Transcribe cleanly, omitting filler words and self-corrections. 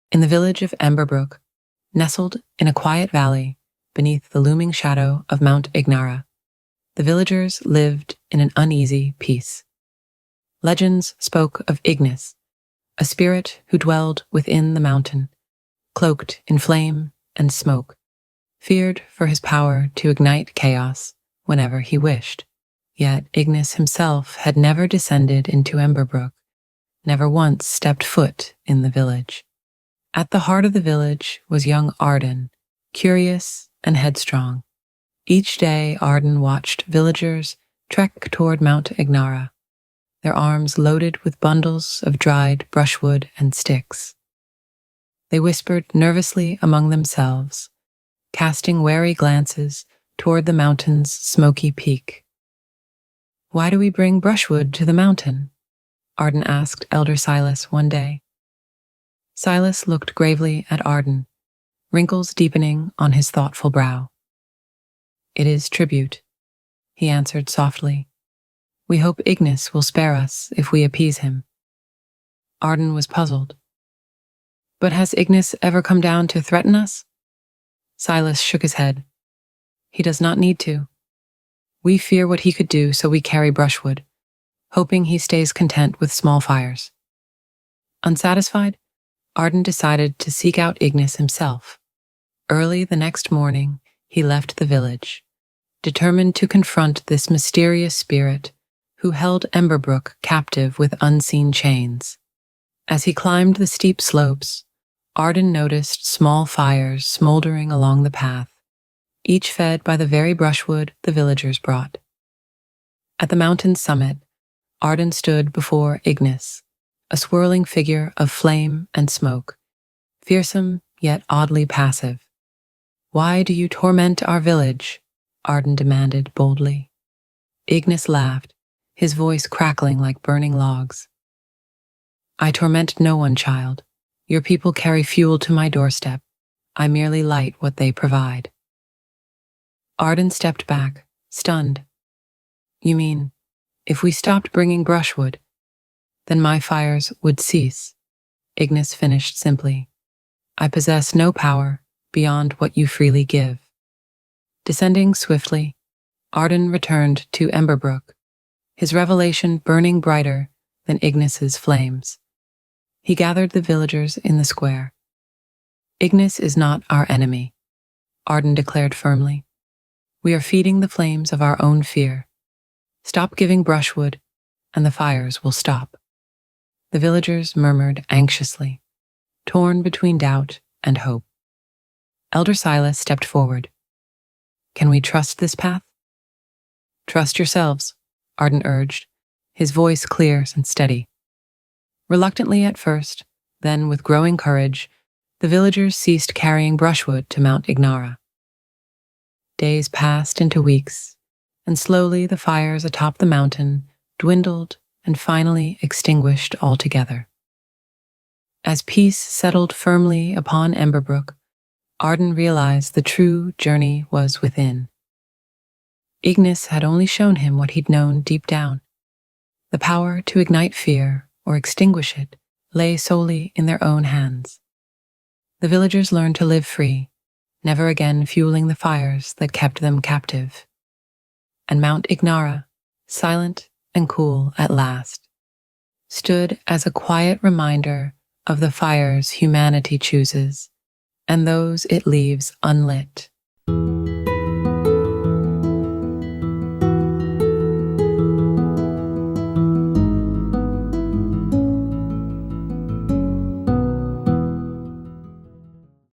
In the village of Emberbrook, nestled in a quiet valley beneath the looming shadow of Mount Ignara, the villagers lived in an uneasy peace. Legends spoke of Ignis, a spirit who dwelled within the mountain, cloaked in flame and smoke, feared for his power to ignite chaos whenever he wished. Yet Ignis himself had never descended into Emberbrook, never once stepped foot in the village. At the heart of the village was young Arden, curious and headstrong. Each day Arden watched villagers trek toward Mount Ignara, their arms loaded with bundles of dried brushwood and sticks. They whispered nervously among themselves, casting wary glances toward the mountain's smoky peak. "Why do we bring brushwood to the mountain?" Arden asked Elder Silas one day. Silas looked gravely at Arden, wrinkles deepening on his thoughtful brow. "It is tribute," he answered softly. "We hope Ignis will spare us if we appease him." Arden was puzzled. "But has Ignis ever come down to threaten us?" Silas shook his head. "He does not need to. We fear what he could do, so we carry brushwood, hoping he stays content with small fires." Unsatisfied, Arden decided to seek out Ignis himself. Early the next morning, he left the village, determined to confront this mysterious spirit who held Emberbrook captive with unseen chains. As he climbed the steep slopes, Arden noticed small fires smoldering along the path, each fed by the very brushwood the villagers brought. At the mountain's summit, Arden stood before Ignis, a swirling figure of flame and smoke, fearsome yet oddly passive. "Why do you torment our village?" Arden demanded boldly. Ignis laughed, his voice crackling like burning logs. "I torment no one, child. Your people carry fuel to my doorstep. I merely light what they provide." Arden stepped back, stunned. "You mean, if we stopped bringing brushwood, then my fires would cease?" Ignis finished simply. "I possess no power beyond what you freely give." Descending swiftly, Arden returned to Emberbrook, his revelation burning brighter than Ignis's flames. He gathered the villagers in the square. "Ignis is not our enemy," Arden declared firmly. "We are feeding the flames of our own fear. Stop giving brushwood, and the fires will stop." The villagers murmured anxiously, torn between doubt and hope. Elder Silas stepped forward. "Can we trust this path?" "Trust yourselves," Arden urged, his voice clear and steady. Reluctantly at first, then with growing courage, the villagers ceased carrying brushwood to Mount Ignara. Days passed into weeks, and slowly the fires atop the mountain dwindled and finally extinguished altogether. As peace settled firmly upon Emberbrook, Arden realized the true journey was within. Ignis had only shown him what he'd known deep down. The power to ignite fear or extinguish it lay solely in their own hands. The villagers learned to live free, never again fueling the fires that kept them captive. And Mount Ignara, silent and cool at last, stood as a quiet reminder of the fires humanity chooses and those it leaves unlit.